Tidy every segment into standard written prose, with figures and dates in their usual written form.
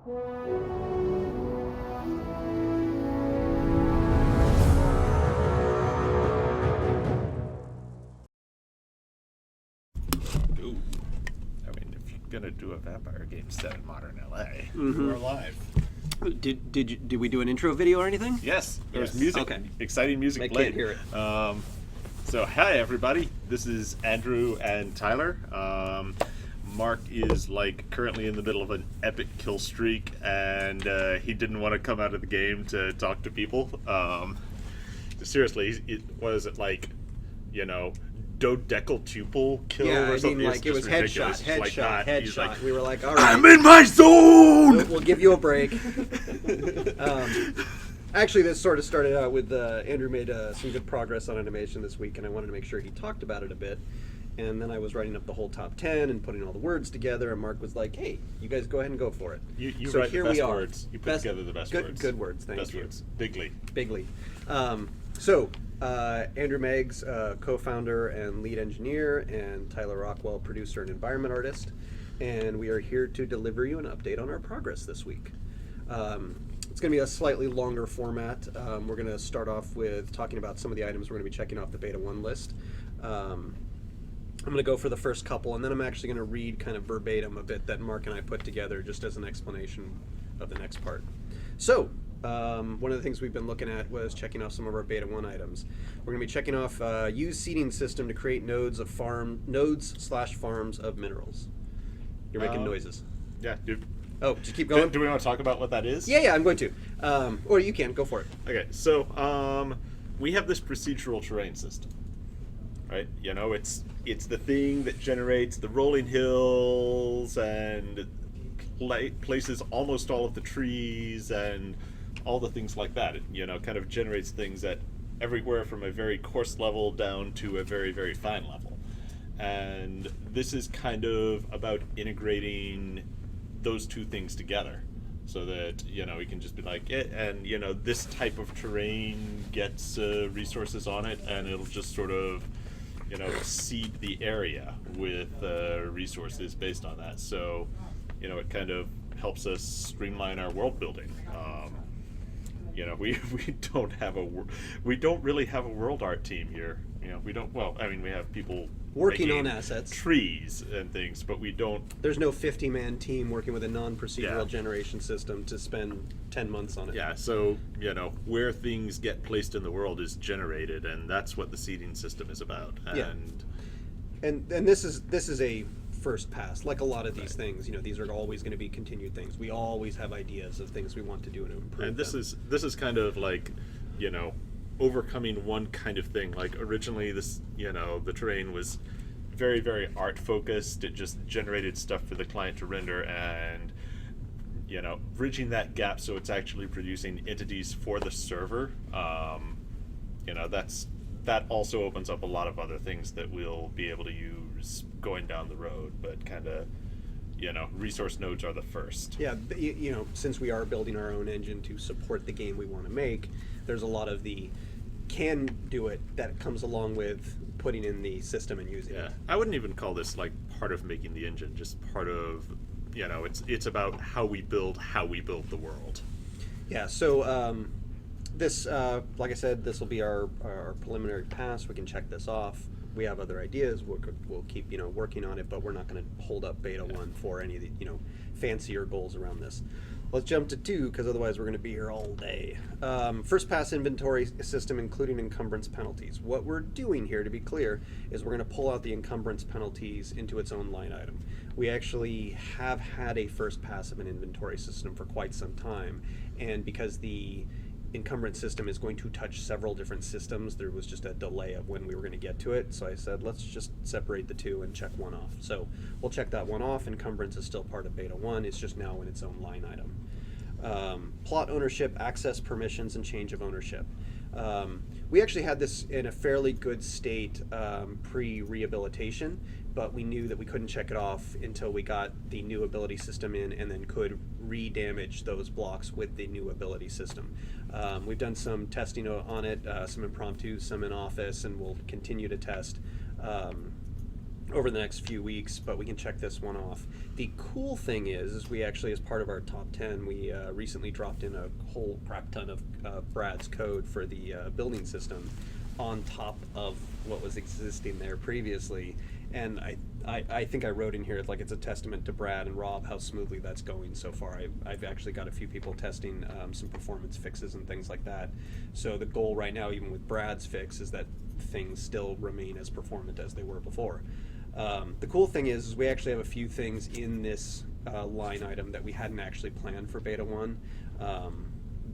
Ooh. I mean, if you're gonna do a vampire game set in modern LA, Mm-hmm. you are live. Did we do an intro video or anything? Yes, there's Yes. music. Okay. Exciting music I played. can't hear it. So, hi everybody. This is Andrew and Tyler. Mark is currently in the middle of an epic kill streak, and he didn't want to come out of the game to talk to people. Seriously, it was dodecal-tuple kill Yeah, or something. it was ridiculous. headshot. He's like, We were like, all right, I'm in my zone. we'll give you a break. Actually, this sort of started out with Andrew made some good progress on animation this week, and I wanted to make sure he talked about it a bit. And then I was writing up the whole top 10 and putting all the words together, and Mark was like, hey, you guys go ahead and go for it. You So write here the best we are. words. You put together the best words. Good words, thank best you. words. Bigly. Bigly. Andrew Meggs, co-founder and lead engineer, and Tyler Rockwell, producer and environment artist. And we are here to deliver you an update on our progress this week. It's going to be a slightly longer format. We're going to start off with talking about some of the items we're going to be checking off the Beta 1 list. I'm going to go for the first couple, and then I'm actually going to read kind of verbatim a bit that Mark and I put together just as an explanation of the next part. So, one of the things we've been looking at was checking off some of our Beta 1 items. We're going to be checking off use seeding system to create nodes/farms of minerals. You're making noises. Yeah, dude. Oh, just keep going. Do we want to talk about what that is? Yeah, I'm going to. Or you can go for it. Okay, so we have this procedural terrain system, right? You know, it's the thing that generates the rolling hills and places almost all of the trees and all the things like that. It, kind of generates things at everywhere from a very coarse level down to a very, very fine level. And this is kind of about integrating those two things together so that, we can just be like, this type of terrain gets resources on it, and it'll just sort of, seed the area with resources based on that. So, it kind of helps us streamline our world building. We don't really have a world art team here. We don't. Well, I mean, we have people Working making on assets. trees and things, but we don't. There's no 50-man team working with a non-procedural generation system to spend 10 months on it. Yeah, so where things get placed in the world is generated, and that's what the seeding system is about. And and this is a first pass. Like a lot of these things, these are always going to be continued things. We always have ideas of things we want to do to improve. And this is kind of like, overcoming one kind of thing. Like originally this, the terrain was very, very art focused. It just generated stuff for the client to render, and bridging that gap so it's actually producing entities for the server. That also opens up a lot of other things that we'll be able to use going down the road, but kind of resource nodes are the first. Yeah, since we are building our own engine to support the game we want to make, there's a lot of the can do it that comes along with putting in the system and using it. I wouldn't even call this like part of making the engine, just part of, it's about how we build the world. Yeah, so this, like I said, this will be our preliminary pass. We can check this off. We have other ideas. We'll keep working on it, but we're not going to hold up Beta 1 for any of the fancier goals around this. Let's jump to 2, because otherwise we're going to be here all day. First pass inventory system, including encumbrance penalties. What we're doing here, to be clear, is we're going to pull out the encumbrance penalties into its own line item. We actually have had a first pass of an inventory system for quite some time, and because the encumbrance system is going to touch several different systems, there was just a delay of when we were going to get to it, so I said let's just separate the two and check one off. So we'll check that one off. Encumbrance is still part of Beta 1, it's just now in its own line item. Plot ownership, access permissions, and change of ownership. We actually had this in a fairly good state pre-rehabilitation, but we knew that we couldn't check it off until we got the new ability system in, and then could re-damage those blocks with the new ability system. We've done some testing on it, some impromptu, some in office, and we'll continue to test. over the next few weeks, but we can check this one off. The cool thing is we actually, as part of our top 10, we recently dropped in a whole crap ton of Brad's code for the building system on top of what was existing there previously. And I think I wrote in here, like, it's a testament to Brad and Rob how smoothly that's going so far. I've actually got a few people testing some performance fixes and things like that. So the goal right now, even with Brad's fix, is that things still remain as performant as they were before. The cool thing is we actually have a few things in this line item that we hadn't actually planned for Beta 1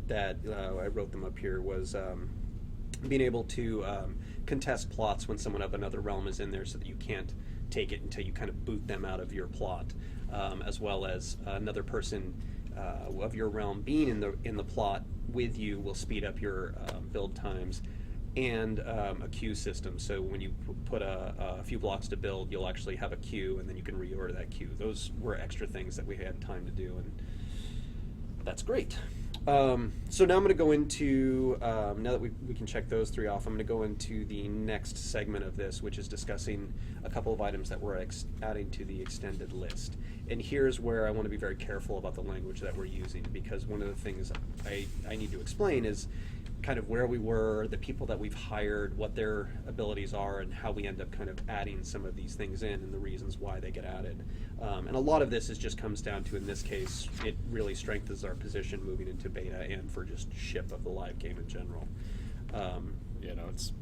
that I wrote them up here, was being able to contest plots when someone of another realm is in there, so that you can't take it until you kind of boot them out of your plot, as well as another person of your realm being in the plot with you will speed up your build times, and a queue system. So when you put a few blocks to build, you'll actually have a queue, and then you can reorder that queue. Those were extra things that we had time to do, and that's great. So now I'm going to go into, now that we can check those three off, I'm going to go into the next segment of this, which is discussing a couple of items that we're adding to the extended list. And here's where I want to be very careful about the language that we're using, because one of the things I need to explain is kind of where we were, the people that we've hired, what their abilities are, and how we end up kind of adding some of these things in, and the reasons why they get added. And a lot of this just comes down to, in this case, it really strengthens our position moving into beta and for just ship of the live game in general. You know, it's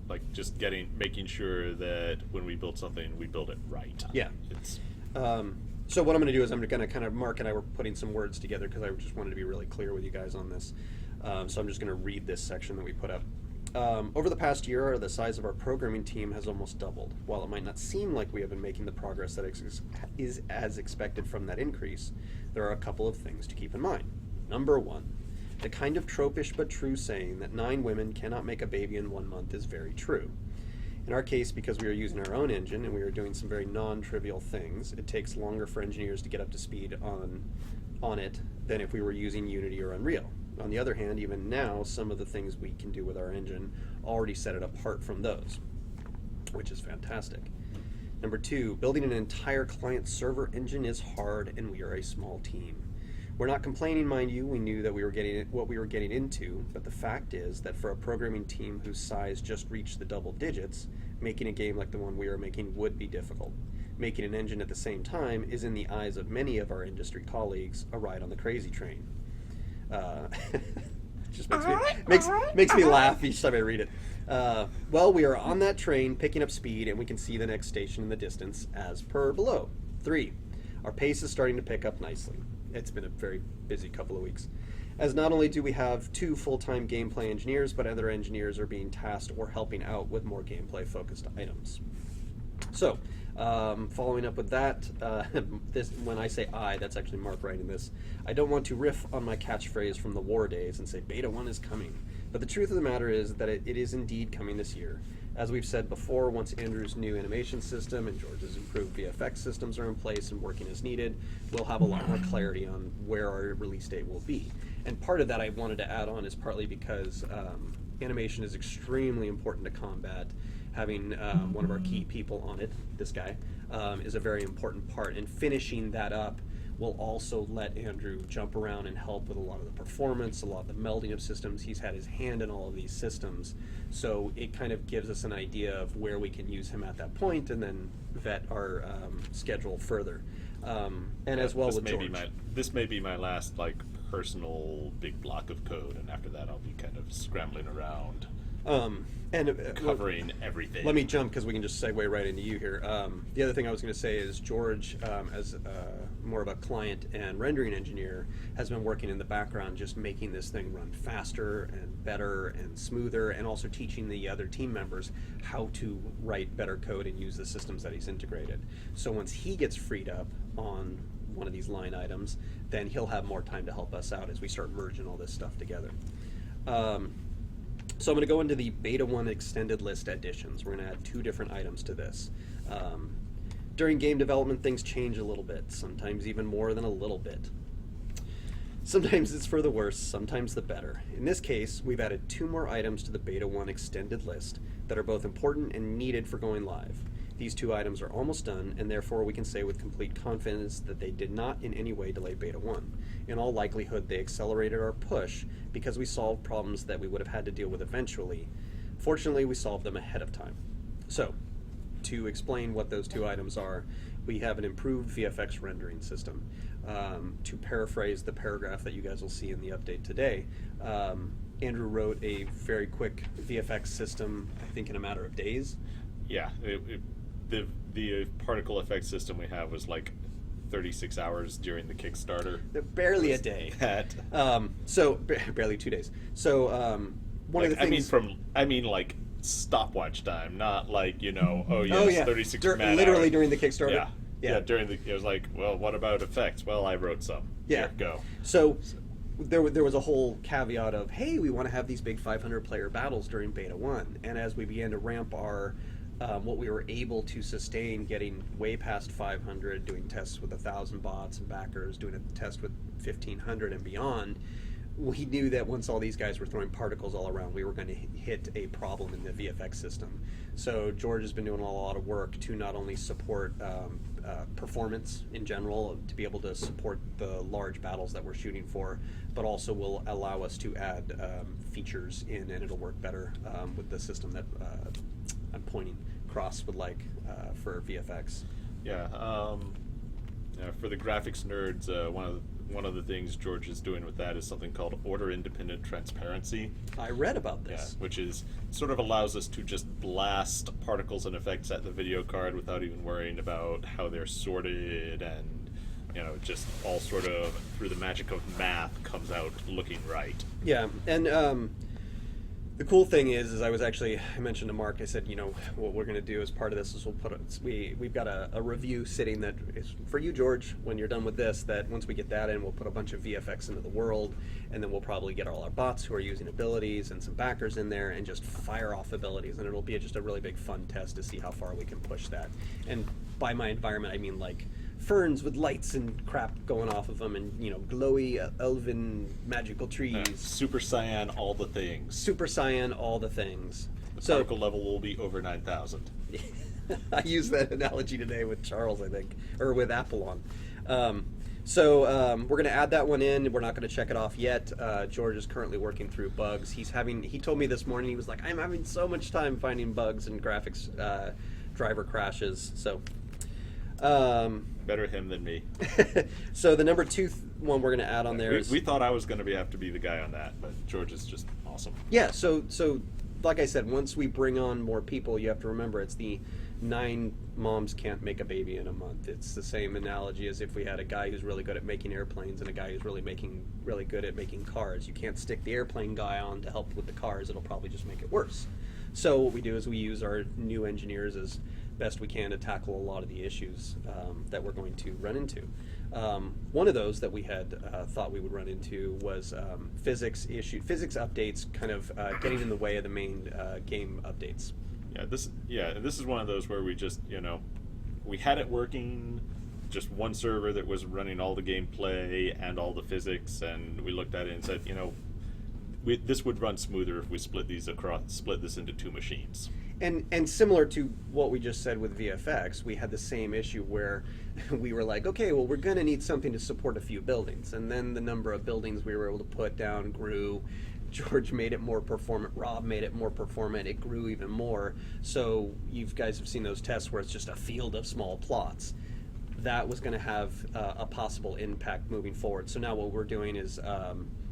like just making sure that when we build something, we build it right. Yeah. It's So what I'm going to do is I'm going to kind of, Mark and I were putting some words together because I just wanted to be really clear with you guys on this. So I'm just going to read this section that we put up. Over the past year, the size of our programming team has almost doubled. While it might not seem like we have been making the progress that is as expected from that increase, there are a couple of things to keep in mind. Number one, the kind of tropish but true saying that 9 women cannot make a baby in 1 month is very true. In our case, because we are using our own engine and we are doing some very non-trivial things, it takes longer for engineers to get up to speed on it than if we were using Unity or Unreal. On the other hand, even now, some of the things we can do with our engine already set it apart from those, which is fantastic. Number 2, building an entire client-server engine is hard, and we are a small team. We're not complaining, mind you. We knew that we were getting what we were getting into, but the fact is that for a programming team whose size just reached the double digits, making a game like the one we are making would be difficult. Making an engine at the same time is, in the eyes of many of our industry colleagues, a ride on the crazy train. Just makes me laugh each time I read it. Well, we are on that train, picking up speed, and we can see the next station in the distance, as per below. 3, our pace is starting to pick up nicely. It's been a very busy couple of weeks, as not only do we have 2 full-time gameplay engineers, but other engineers are being tasked or helping out with more gameplay-focused items. So, following up with that, this, when I say that's actually Mark writing this. I don't want to riff on my catchphrase from the war days and say Beta 1 is coming, but the truth of the matter is that it is indeed coming this year. As we've said before, once Andrew's new animation system and George's improved VFX systems are in place and working as needed, we'll have a lot more clarity on where our release date will be. And part of that I wanted to add on is partly because animation is extremely important to combat. Having one of our key people on it, this guy, is a very important part. And finishing that up will also let Andrew jump around and help with a lot of the performance, a lot of the melding of systems. He's had his hand in all of these systems. So it kind of gives us an idea of where we can use him at that point and then vet our schedule further. And as well with George. This may be my last personal big block of code, and after that I'll be kind of scrambling around. Covering everything. Let me jump because we can just segue right into you here. The other thing I was going to say is George, as more of a client and rendering engineer, has been working in the background just making this thing run faster and better and smoother, and also teaching the other team members how to write better code and use the systems that he's integrated. So once he gets freed up on one of these line items, then he'll have more time to help us out as we start merging all this stuff together. So I'm going to go into the Beta 1 extended list additions. We're going to add 2 different items to this. During game development, things change a little bit, sometimes even more than a little bit. Sometimes it's for the worse, sometimes the better. In this case, we've added 2 more items to the Beta 1 extended list that are both important and needed for going live. These 2 items are almost done, and therefore we can say with complete confidence that they did not in any way delay Beta 1. In all likelihood, they accelerated our push because we solved problems that we would have had to deal with eventually. Fortunately, we solved them ahead of time. So, to explain what those 2 items are, we have an improved VFX rendering system. To paraphrase the paragraph that you guys will see in the update today, Andrew wrote a very quick VFX system, I think in a matter of days. Yeah, the particle effect system we have was like 36 hours during the Kickstarter. Barely a day. That. Barely 2 days. So one of the things. I mean like stopwatch time, not like, oh yes, 36 man literally hours. during the Kickstarter. Yeah. Yeah, it was like, well, what about effects? Well, I wrote some. Yeah. Here, go. So there was a whole caveat of, hey, we want to have these big 500 player battles during Beta 1. And as we began to ramp our, what we were able to sustain, getting way past 500, doing tests with 1,000 bots and backers, doing a test with 1,500 and beyond, we knew that once all these guys were throwing particles all around, we were going to hit a problem in the VFX system. So George has been doing a lot of work to not only support performance in general, to be able to support the large battles that we're shooting for, but also will allow us to add features in, and it'll work better with the system that I'm pointing Cross would like for VFX. Yeah, for the graphics nerds, one of the things George is doing with that is something called order-independent transparency. I read about this. Yeah, which is sort of allows us to just blast particles and effects at the video card without even worrying about how they're sorted, and just all sort of through the magic of math comes out looking right. Yeah, and the cool thing is I mentioned to Mark, I said, what we're going to do as part of this is we've got a review sitting that is for you, George, when you're done with this, that once we get that in, we'll put a bunch of VFX into the world, and then we'll probably get all our bots who are using abilities and some backers in there and just fire off abilities, and it'll be just a really big fun test to see how far we can push that. And by my environment, I mean like ferns with lights and crap going off of them, and glowy elven magical trees. Super cyan, all the things. Super cyan, all the things. The particle level will be over 9,000. I used that analogy today with Charles, I think, or with Apollon. We're going to add that one in. We're not going to check it off yet. George is currently working through bugs. He told me this morning, he was like, I'm having so much time finding bugs and graphics driver crashes. So better him than me. So the number 2 one we're going to add on there is... We thought I was going to have to be the guy on that, but George is just awesome. Yeah, so like I said, once we bring on more people, you have to remember it's the 9 moms can't make a baby in a month. It's the same analogy as if we had a guy who's really good at making airplanes and a guy who's really good at making cars. You can't stick the airplane guy on to help with the cars. It'll probably just make it worse. So what we do is we use our new engineers as best we can to tackle a lot of the issues that we're going to run into. One of those that we had thought we would run into was physics updates kind of getting in the way of the main game updates. This is one of those where we just, we had it working, just one server that was running all the gameplay and all the physics, and we looked at it and said, this would run smoother if we split this into 2 machines. And similar to what we just said with VFX, we had the same issue where we were like, okay, well, we're going to need something to support a few buildings. And then the number of buildings we were able to put down grew. George made it more performant. Rob made it more performant. It grew even more. So you guys have seen those tests where it's just a field of small plots. That was going to have a possible impact moving forward. So now what we're doing is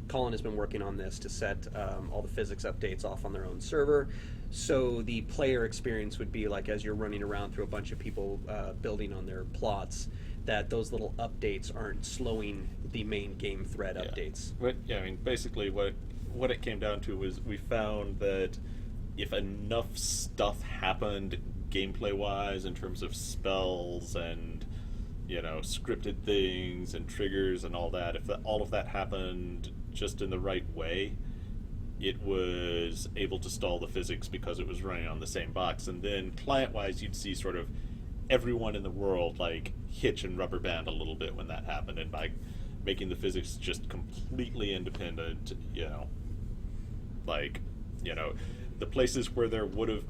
Colin has been working on this to set all the physics updates off on their own server. So the player experience would be like as you're running around through a bunch of people building on their plots, that those little updates aren't slowing the main game thread updates. Basically what it came down to was we found that if enough stuff happened gameplay-wise in terms of spells and scripted things and triggers and all that, if all of that happened just in the right way, it was able to stall the physics because it was running on the same box. And then client-wise, you'd see sort of everyone in the world like hitch and rubber band a little bit when that happened, and by making the physics just completely independent, the places where there would have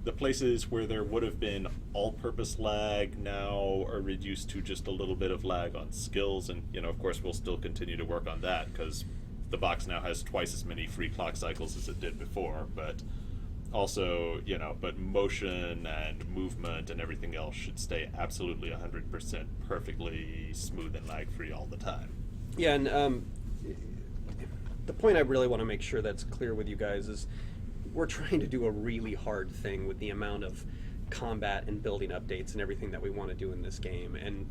the places where there would have been all-purpose lag now are reduced to just a little bit of lag on skills, and of course we'll still continue to work on that because the box now has twice as many free clock cycles as it did before, but also, but motion and movement and everything else should stay absolutely 100% perfectly smooth and lag-free all the time. Yeah, and the point I really want to make sure that's clear with you guys is we're trying to do a really hard thing with the amount of combat and building updates and everything that we want to do in this game, and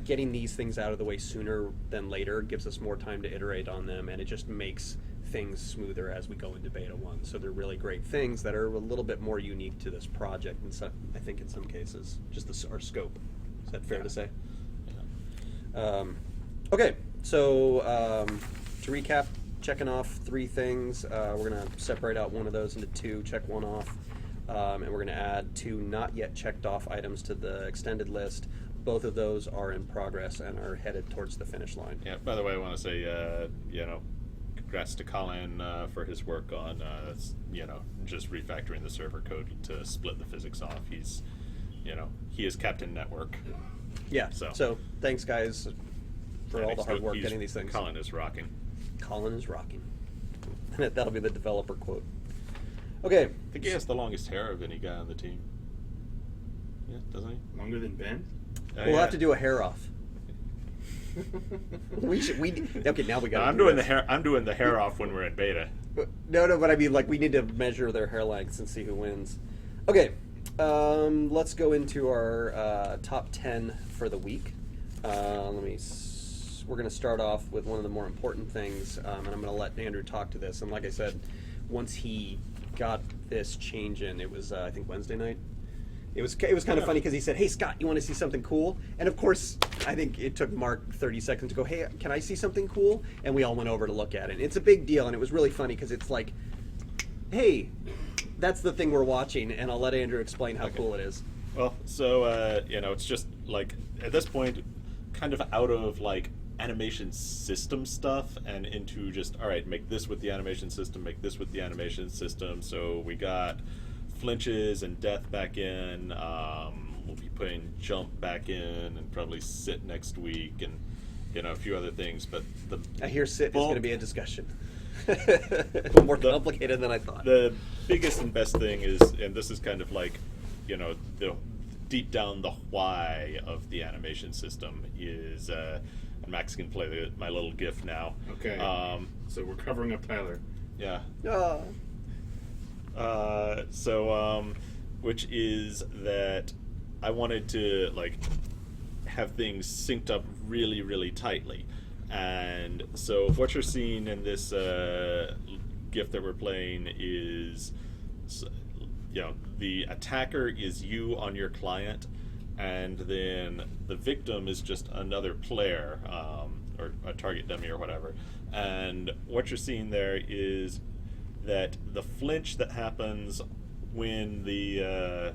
getting these things out of the way sooner than later gives us more time to iterate on them, and it just makes things smoother as we go into beta 1. So they're really great things that are a little bit more unique to this project, and so I think in some cases just our scope. Is that fair to say? Yeah. Okay, so to recap, checking off 3 things. We're going to separate out one of those into 2, check one off, and we're going to add 2 not yet checked off items to the extended list. Both of those are in progress and are headed towards the finish line. Yeah, by the way, I want to say, congrats to Colin for his work on, just refactoring the server code to split the physics off. He's, he is Captain Network. Yeah, so thanks, guys, for all the hard work getting these things. Colin is rocking. Colin is rocking. That'll be the developer quote. Okay. I think he has the longest hair of any guy on the team. Yeah, doesn't he? Longer than Ben? We'll have to do a hair off. Okay, now we got. I'm doing the hair off when we're in beta. No, but I mean, like, we need to measure their hair lengths and see who wins. Okay, let's go into our top 10 for the week. We're going to start off with one of the more important things, and I'm going to let Andrew talk to this. And like I said, once he got this change in, it was I think Wednesday night. It was kind of funny because he said, "Hey Scott, you want to see something cool?" And of course, I think it took Mark 30 seconds to go, "Hey, can I see something cool?" And we all went over to look at it. It's a big deal, and it was really funny because it's like, "Hey, that's the thing we're watching," and I'll let Andrew explain how cool it is. Well, so it's just like at this point, kind of out of like animation system stuff and into just, all right, make this with the animation system, make this with the animation system. So we got flinches and death back in. We'll be putting jump back in and probably sit next week and a few other things. But I hear sit is going to be a discussion. More complicated than I thought. The biggest and best thing is, and this is kind of like, the deep down the why of the animation system is, and Max can play my little GIF now. Okay. So we're covering up Tyler. Yeah. Oh. Which is that I wanted to like have things synced up really, really tightly, and so what you're seeing in this GIF that we're playing is, the attacker is you on your client, and then the victim is just another player, or a target dummy or whatever, and what you're seeing there is that the flinch that happens when the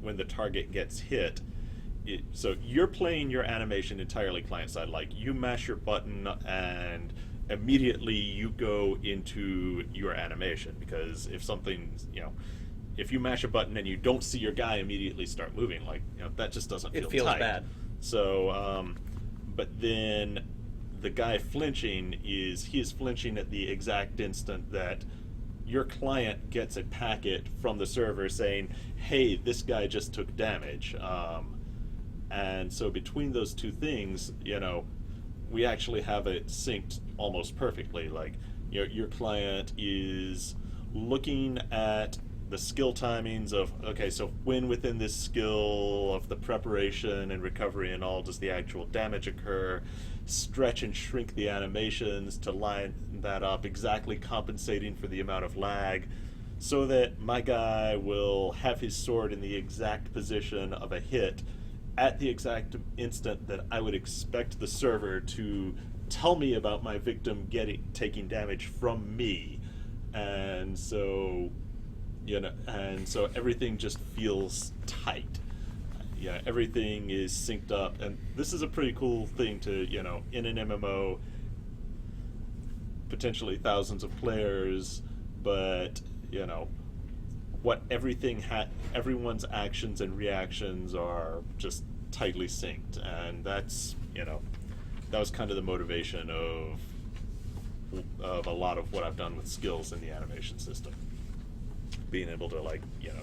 when the target gets hit, so you're playing your animation entirely client side, like you mash your button and immediately you go into your animation, because if something, if you mash a button and you don't see your guy immediately start moving, like, that just doesn't feel tight. It feels bad. So but then the guy flinching he is flinching at the exact instant that your client gets a packet from the server saying, "Hey, this guy just took damage," and so between those two things, we actually have it synced almost perfectly. Like, your client is looking at the skill timings of, okay, so when within this skill of the preparation and recovery and all does the actual damage occur, stretch and shrink the animations to line that up, exactly compensating for the amount of lag, so that my guy will have his sword in the exact position of a hit at the exact instant that I would expect the server to tell me about my victim taking damage from me. And so everything just feels tight. Yeah, everything is synced up, and this is a pretty cool thing to, in an MMO, potentially thousands of players, but, everyone's actions and reactions are just tightly synced, and that's, that was kind of the motivation of a lot of what I've done with skills in the animation system. Being able to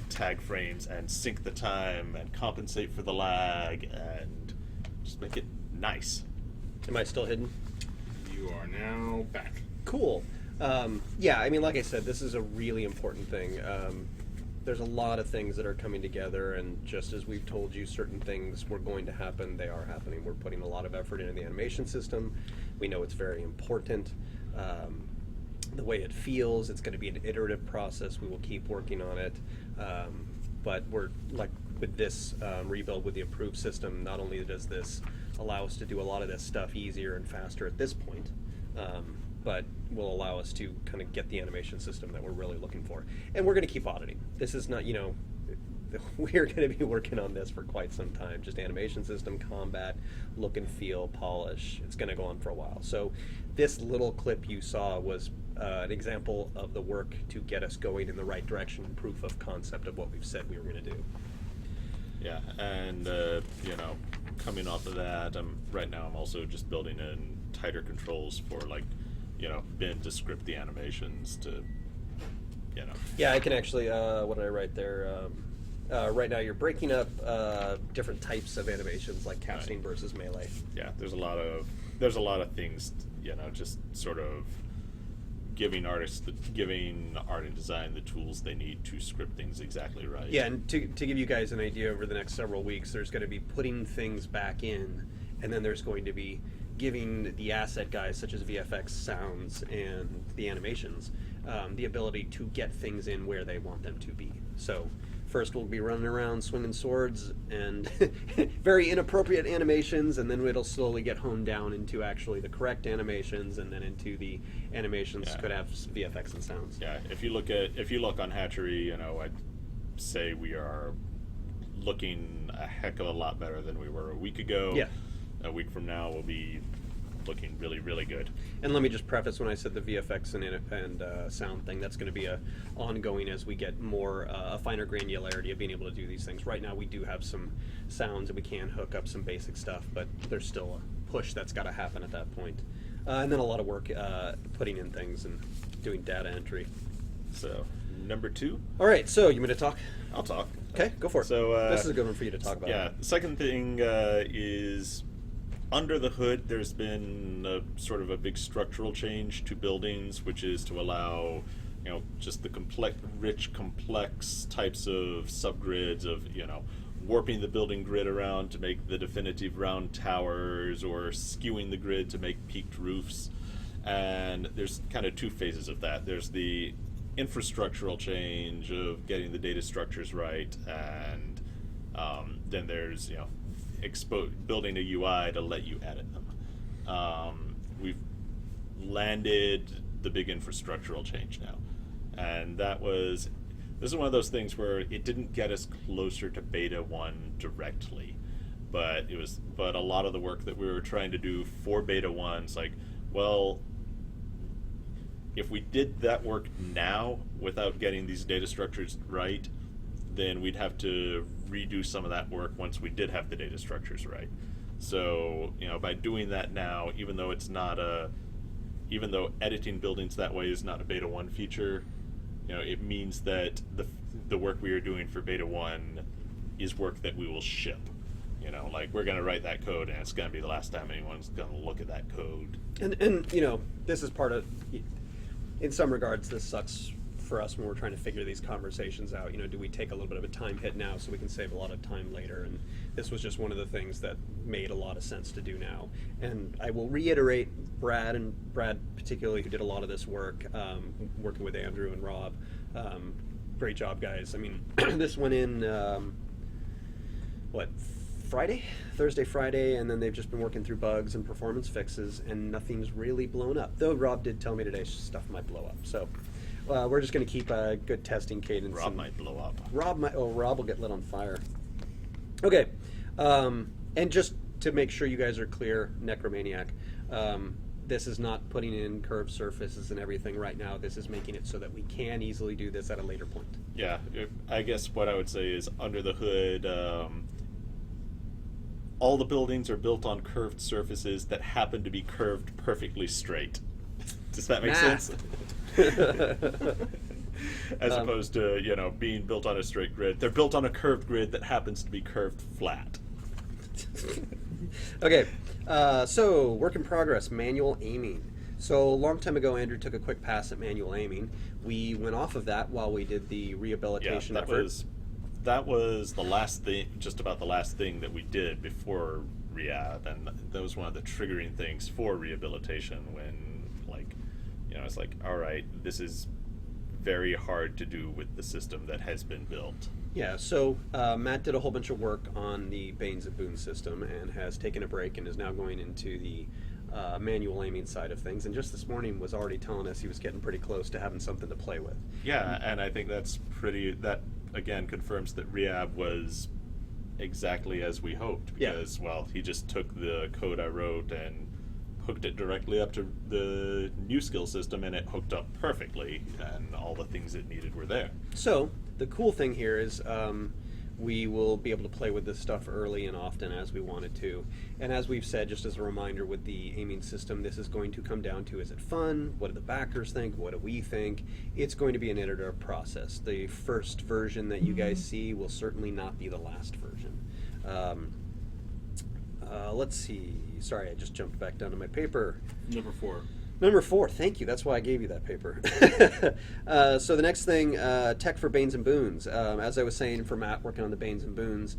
tag frames and sync the time and compensate for the lag and just make it nice. Am I still hidden? You are now back. Cool. Yeah, I mean, like I said, this is a really important thing. There's a lot of things that are coming together, and just as we've told you certain things were going to happen, they are happening. We're putting a lot of effort into the animation system. We know it's very important. The way it feels, it's going to be an iterative process. We will keep working on it. But we're, like, with this rebuild with the improved system, not only does this allow us to do a lot of this stuff easier and faster at this point, but will allow us to kind of get the animation system that we're really looking for. And we're going to keep auditing. This is not, we're going to be working on this for quite some time. Just animation system, combat, look and feel, polish. It's going to go on for a while. So this little clip you saw was an example of the work to get us going in the right direction, proof of concept of what we've said we were going to do. Yeah, and coming off of that, right now I'm also just building in tighter controls for bin to script the animations to, Yeah, I can actually. What did I write there? Right now, you're breaking up different types of animations, like casting Right. versus melee. Yeah, there's a lot of things, just sort of giving art and design the tools they need to script things exactly right. Yeah, and to give you guys an idea, over the next several weeks, there's going to be putting things back in, and then there's going to be giving the asset guys, such as VFX, sounds, and the animations, the ability to get things in where they want them to be. So first we'll be running around swinging swords and very inappropriate animations, and then it'll slowly get honed down into actually the correct animations, and then into the animations Yeah. could have VFX and sounds. Yeah, if you look on Hatchery, I'd say we are looking a heck of a lot better than we were a week ago. Yeah. A week from now, we'll be looking really, really good. And let me just preface, when I said the VFX and sound thing, that's going to be a ongoing as we get more a finer granularity of being able to do these things. Right now we do have some sounds and we can hook up some basic stuff, but there's still a push that's got to happen at that point. And then a lot of work putting in things and doing data entry. So, number 2. All right, so you want me to talk? I'll talk. Okay, go for it. So this is a good one for you to talk about. Yeah, the second thing is, under the hood, there's been sort of a big structural change to buildings, which is to allow, just the rich, complex types of subgrids of, warping the building grid around to make the definitive round towers, or skewing the grid to make peaked roofs. And there's kind of 2 phases of that. There's the infrastructural change of getting the data structures right, and then there's, building a UI to let you edit them. We've landed the big infrastructural change now, and this is one of those things where it didn't get us closer to beta 1 directly, but a lot of the work that we were trying to do for beta 1, it's like, well, if we did that work now without getting these data structures right, then we'd have to redo some of that work once we did have the data structures right. So, by doing that now, even though editing buildings that way is not a beta 1 feature, it means that the work we are doing for beta 1 is work that we will ship. We're going to write that code, and it's going to be the last time anyone's going to look at that code. And this is part of, in some regards, this sucks for us when we're trying to figure these conversations out. Do we take a little bit of a time hit now so we can save a lot of time later? And this was just one of the things that made a lot of sense to do now. And I will reiterate, Brad particularly, who did a lot of this work, working with Andrew and Rob, great job, guys. I mean, this went in, Thursday, Friday, and then they've just been working through bugs and performance fixes, and nothing's really blown up. Though Rob did tell me today stuff might blow up. So we're just going to keep a good testing cadence. Rob might blow up. Rob will get lit on fire. Okay, and just to make sure you guys are clear, Necromaniac, This is not putting in curved surfaces and everything right now. This is making it so that we can easily do this at a later point. Yeah, I guess what I would say is under the hood, all the buildings are built on curved surfaces that happen to be curved perfectly straight. Does that make sense? As opposed to, being built on a straight grid. They're built on a curved grid that happens to be curved flat. Okay, so work in progress, manual aiming. So a long time ago, Andrew took a quick pass at manual aiming. We went off of that while we did the rehabilitation effort. That was the last thing, just about the last thing that we did before rehab, and that was one of the triggering things for rehabilitation when, it's like, all right, this is very hard to do with the system that has been built. Yeah, so Matt did a whole bunch of work on the Baines and Boone system and has taken a break and is now going into the manual aiming side of things. And just this morning was already telling us he was getting pretty close to having something to play with. Yeah, and I think that again confirms that rehab was exactly as we hoped, because he just took the code I wrote and hooked it directly up to the new skill system, and it hooked up perfectly, and all the things it needed were there. So the cool thing here is we will be able to play with this stuff early and often as we wanted to. And as we've said, just as a reminder with the aiming system, this is going to come down to, is it fun? What do the backers think? What do we think? It's going to be an iterative process. The first version that you guys see will certainly not be the last version. Let's see. Sorry, I just jumped back down to my paper. Number 4. Number 4, thank you. That's why I gave you that paper. So the next thing, tech for Baines and Boones. As I was saying for Matt working on the Baines and Boones,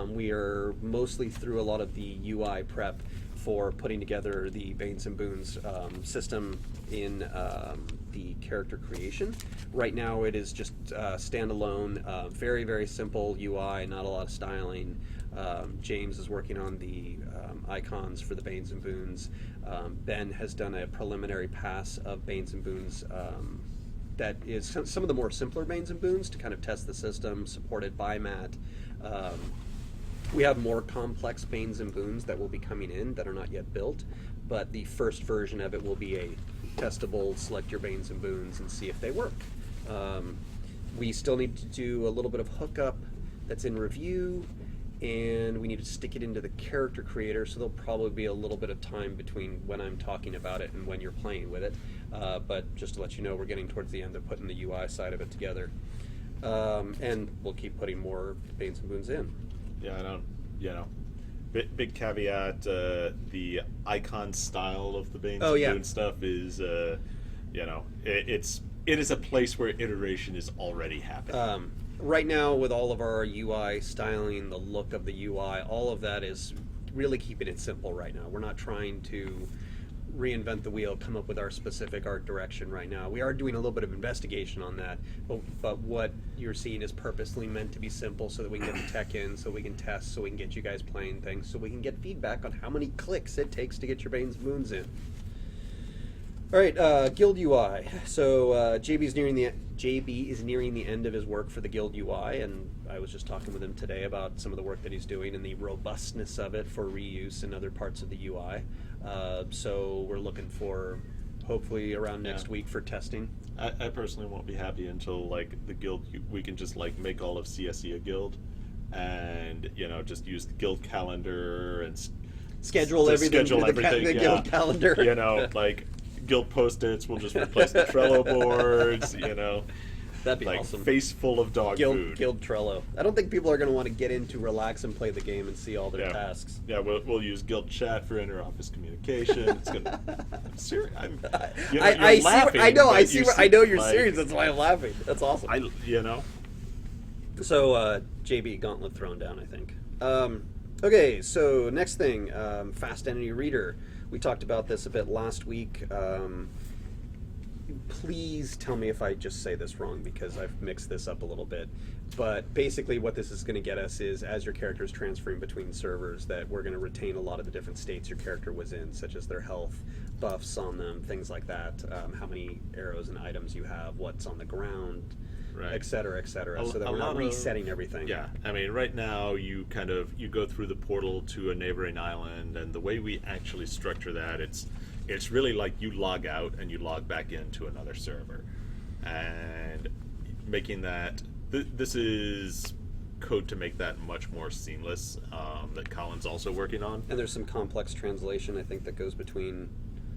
we are mostly through a lot of the UI prep for putting together the Baines and Boones system in the character creation. Right now it is just standalone, very, very simple UI, not a lot of styling. James is working on the icons for the Baines and Boones. Ben has done a preliminary pass of Baines and Boones that is some of the more simpler Baines and Boones to kind of test the system, supported by Matt. We have more complex Baines and Boones that will be coming in that are not yet built, but the first version of it will be a testable, select your Baines and Boones and see if they work. We still need to do a little bit of hookup that's in review, and we need to stick it into the character creator, so there'll probably be a little bit of time between when I'm talking about it and when you're playing with it. But just to let you know, we're getting towards the end of putting the UI side of it together. And we'll keep putting more Baines and Boones in. Yeah, I don't, big caveat, the icon style of the Baines and Boone stuff is, it is a place where iteration is already happening. Right now, with all of our UI styling, the look of the UI, all of that is really keeping it simple right now. We're not trying to reinvent the wheel, come up with our specific art direction right now. We are doing a little bit of investigation on that, but what you're seeing is purposely meant to be simple so that we can get the tech in, so we can test, so we can get you guys playing things, so we can get feedback on how many clicks it takes to get your Baines and Boones in. All right, Guild UI. So JB is nearing the end of his work for the Guild UI, and I was just talking with him today about some of the work that he's doing and the robustness of it for reuse in other parts of the UI. So we're looking for, hopefully around next week, for testing. I personally won't be happy until the guild, we can just make all of CSE a guild, and just use the guild calendar and schedule everything. The guild calendar. Guild post-its, we'll just replace the Trello boards, That'd be awesome. Face full of dog food. Guild Trello. I don't think people are going to want to get in to relax and play the game and see all their tasks. Yeah, we'll use Guild Chat for inter-office communication. It's gonna. I'm serious. You're laughing. I know you're serious. That's why I'm laughing. That's awesome. So JB, gauntlet thrown down, I think. Okay, so next thing, Fast Entity Reader. We talked about this a bit last week. Please tell me if I just say this wrong, because I've mixed this up a little bit. But basically what this is going to get us is, as your character is transferring between servers, that we're going to retain a lot of the different states your character was in, such as their health, buffs on them, things like that, how many arrows and items you have, what's on the ground, right, et cetera, so that we're not resetting everything. Yeah, I mean, right now you go through the portal to a neighboring island, and the way we actually structure that, it's it's really like you log out and you log back into another server, and making that this is code to make that much more seamless, that Colin's also working on. And there's some complex translation, I think, that goes between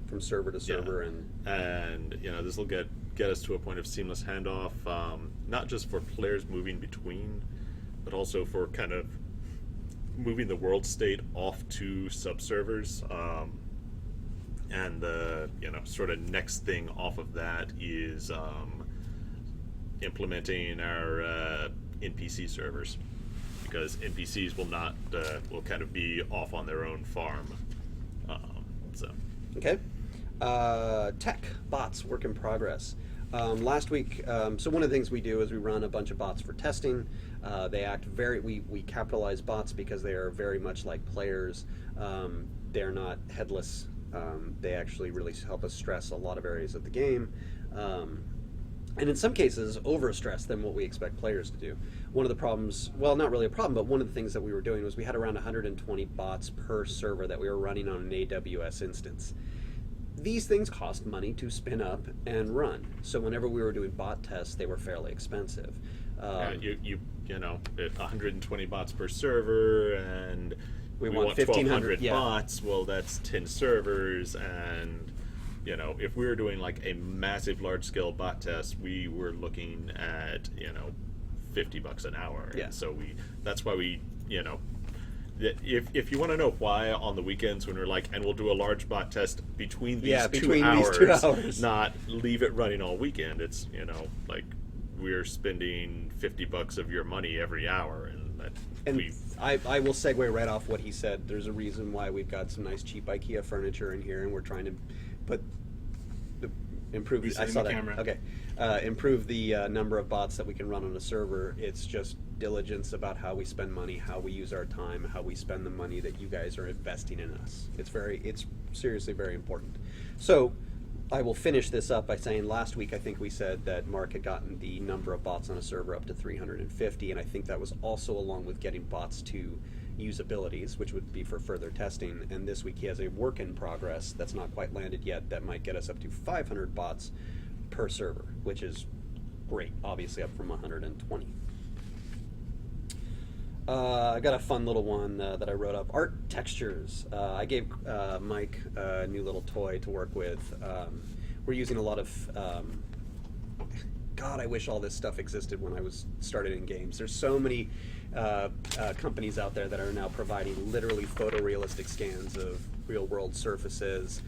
from server to server. And this will get us to a point of seamless handoff, not just for players moving between, but also for kind of moving the world state off to subservers. And the sort of next thing off of that is implementing our NPC servers, because NPCs will kind of be off on their own farm. Okay. Tech bots, work in progress. Last week, so one of the things we do is we run a bunch of bots for testing. They act we capitalize bots because they are very much like players. They're not headless. They actually really help us stress a lot of areas of the game. And in some cases, overstress than what we expect players to do. One of the problems, well, not really a problem, but one of the things that we were doing was we had around 120 bots per server that we were running on an AWS instance. These things cost money to spin up and run. So whenever we were doing bot tests, they were fairly expensive. If 120 bots per server, and we want 1,500 yeah. bots, well, that's 10 servers, and if we were doing like a massive large-scale bot test, we were looking at $50 an hour. Yeah. And so that's why we if you want to know why on the weekends when we're like, and we'll do a large bot test between these between these 2 hours, not leave it running all weekend. It's like we're spending $50 of your money every hour, I will segue right off what he said. There's a reason why we've got some nice cheap IKEA furniture in here, and we're trying to improve. I saw that. Camera. Okay, improve the number of bots that we can run on a server. It's just diligence about how we spend money, how we use our time, how we spend the money that you guys are investing in us. It's seriously very important. So I will finish this up by saying last week I think we said that Mark had gotten the number of bots on a server up to 350, and I think that was also along with getting bots to use abilities, which would be for further testing. And this week he has a work in progress that's not quite landed yet that might get us up to 500 bots per server, which is great, obviously up from 120. I got a fun little one that I wrote up. Art textures. I gave Mike a new little toy to work with. We're using a lot of... God, I wish all this stuff existed when I was started in games. There's so many companies out there that are now providing literally photorealistic scans of real-world surfaces,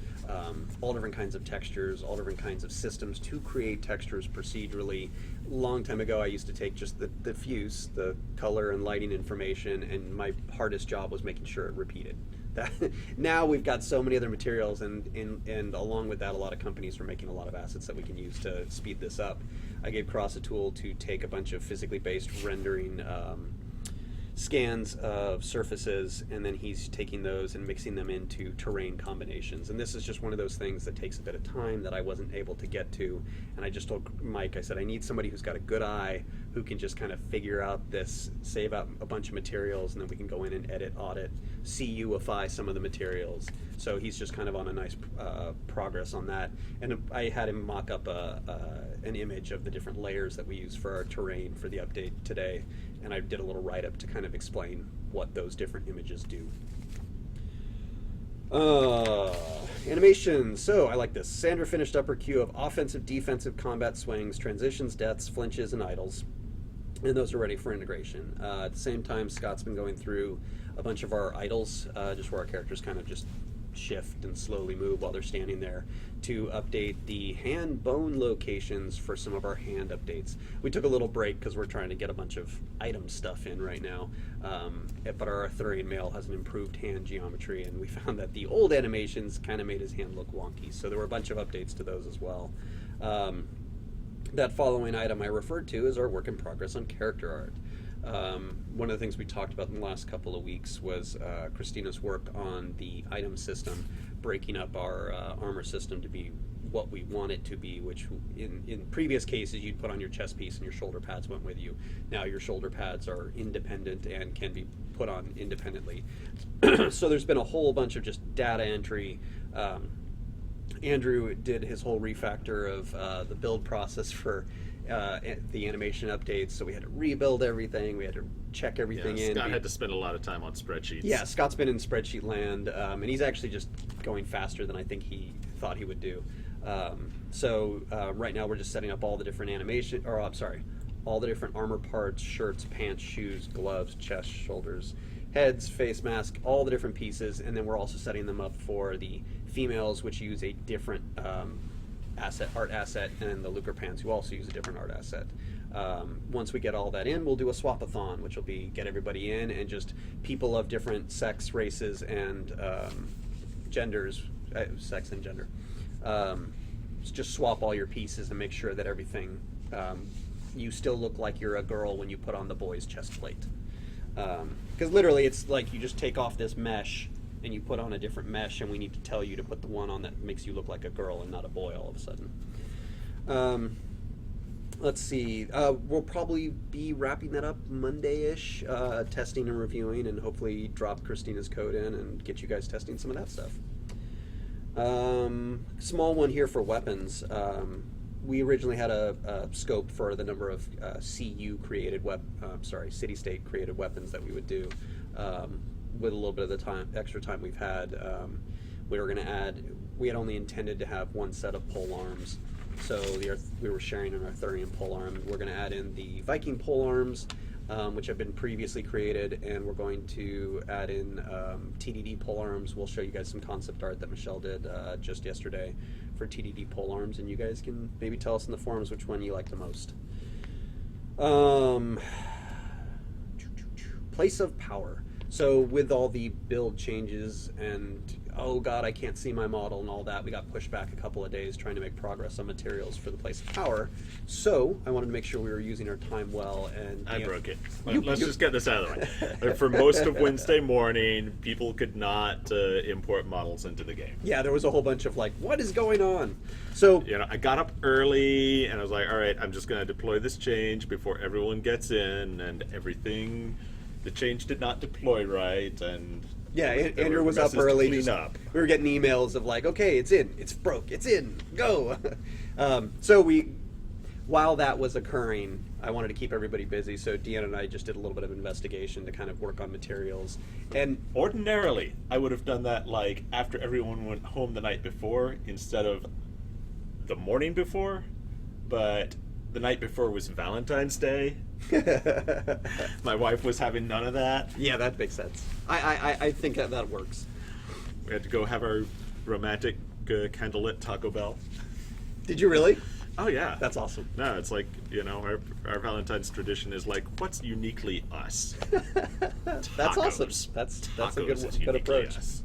all different kinds of textures, all different kinds of systems to create textures procedurally. Long time ago, I used to take just the diffuse, the color and lighting information, and my hardest job was making sure it repeated. Now we've got so many other materials, and along with that, a lot of companies are making a lot of assets that we can use to speed this up. I gave Cross a tool to take a bunch of physically based rendering scans of surfaces, and then he's taking those and mixing them into terrain combinations. And this is just one of those things that takes a bit of time that I wasn't able to get to. And I just told Mike, I said, I need somebody who's got a good eye, who can just kind of figure out this, save out a bunch of materials, and then we can go in and edit, audit, CUify some of the materials. So he's just kind of on a nice progress on that. And I had him mock up an image of the different layers that we use for our terrain for the update today. And I did a little write-up to kind of explain what those different images do. Animation. So I like this. Sandra finished up her queue of offensive, defensive, combat swings, transitions, deaths, flinches, and idles. And those are ready for integration. At the same time, Scott's been going through a bunch of our idles, just where our characters kind of just shift and slowly move while they're standing there, to update the hand bone locations for some of our hand updates. We took a little break because we're trying to get a bunch of item stuff in right now, but our Arthurian male has an improved hand geometry, and we found that the old animations kind of made his hand look wonky, so there were a bunch of updates to those as well. That following item I referred to is our work in progress on character art. One of the things we talked about in the last couple of weeks was Christina's work on the item system, breaking up our armor system to be what we want it to be, which in previous cases you'd put on your chest piece and your shoulder pads went with you. Now your shoulder pads are independent and can be put on independently. So there's been a whole bunch of just data entry Andrew did his whole refactor of the build process for the animation updates, so we had to rebuild everything. We had to check everything in. Scott had to spend a lot of time on spreadsheets. Yeah, Scott's been in spreadsheet land, and he's actually just going faster than I think he thought he would do. So right now we're just setting up all the different animation, or I'm sorry, all the different armor parts, shirts, pants, shoes, gloves, chest, shoulders, heads, face mask, all the different pieces, and then we're also setting them up for the females, which use a different art asset, and the Lucre pants, who also use a different art asset. Once we get all that in, we'll do a swap-a-thon, which will be get everybody in, and just people of different sex, races, and genders, sex and gender. Just swap all your pieces and make sure that everything, you still look like you're a girl when you put on the boy's chest plate. Because literally it's like you just take off this mesh and you put on a different mesh, and we need to tell you to put the one on that makes you look like a girl and not a boy all of a sudden. Let's see. We'll probably be wrapping that up Monday-ish, testing and reviewing, and hopefully drop Christina's code in and get you guys testing some of that stuff. Small one here for weapons. We originally had a scope for the number of CU created city-state created weapons that we would do. With a little bit of the extra time we've had, we were going to add. We had only intended to have one set of pole arms, so we were sharing an Arthurian pole arm. We're going to add in the Viking pole arms, which have been previously created, and we're going to add in TDD pole arms. We'll show you guys some concept art that Michelle did just yesterday for TDD pole arms, and you guys can maybe tell us in the forums which one you like the most. Place of power. So with all the build changes and, oh god, I can't see my model and all that, we got pushed back a couple of days trying to make progress on materials for the place of power. So I wanted to make sure we were using our time well. And I broke it. Let's just get this out of the way. For most of Wednesday morning, people could not import models into the game. Yeah, there was a whole bunch of like, what is going on? So I got up early and I was like, all right, I'm just going to deploy this change before everyone gets in, and everything. The change did not deploy right, and yeah, there Andrew were was up messes to early. clean Just, up. we were getting emails of like, okay, it's in, it's broke, it's in, go. So while that was occurring, I wanted to keep everybody busy. So Deanna and I just did a little bit of investigation to kind of work on materials. And Ordinarily, I would have done that like after everyone went home the night before instead of the morning before, but the night before was Valentine's Day. My wife was having none of that. Yeah, that makes sense. I think that works. We had to go have our romantic candlelit Taco Bell. Did you really? Oh yeah, That's awesome. No, it's like our Valentine's tradition is like, what's uniquely us? That's awesome. Tacos. That's a Tacos is good uniquely approach. us.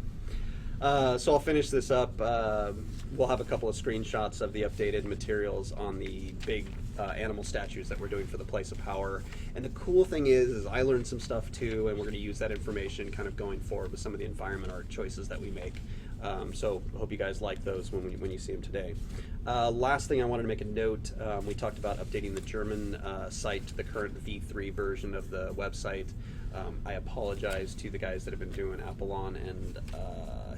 So I'll finish this up. We'll have a couple of screenshots of the updated materials on the big animal statues that we're doing for the Place of Power. And the cool thing is I learned some stuff too, and we're going to use that information kind of going forward with some of the environment art choices that we make. So I hope you guys like those when you see them today. Last thing I wanted to make a note, we talked about updating the German site to the current V3 version of the website. I apologize to the guys that have been doing Apollon and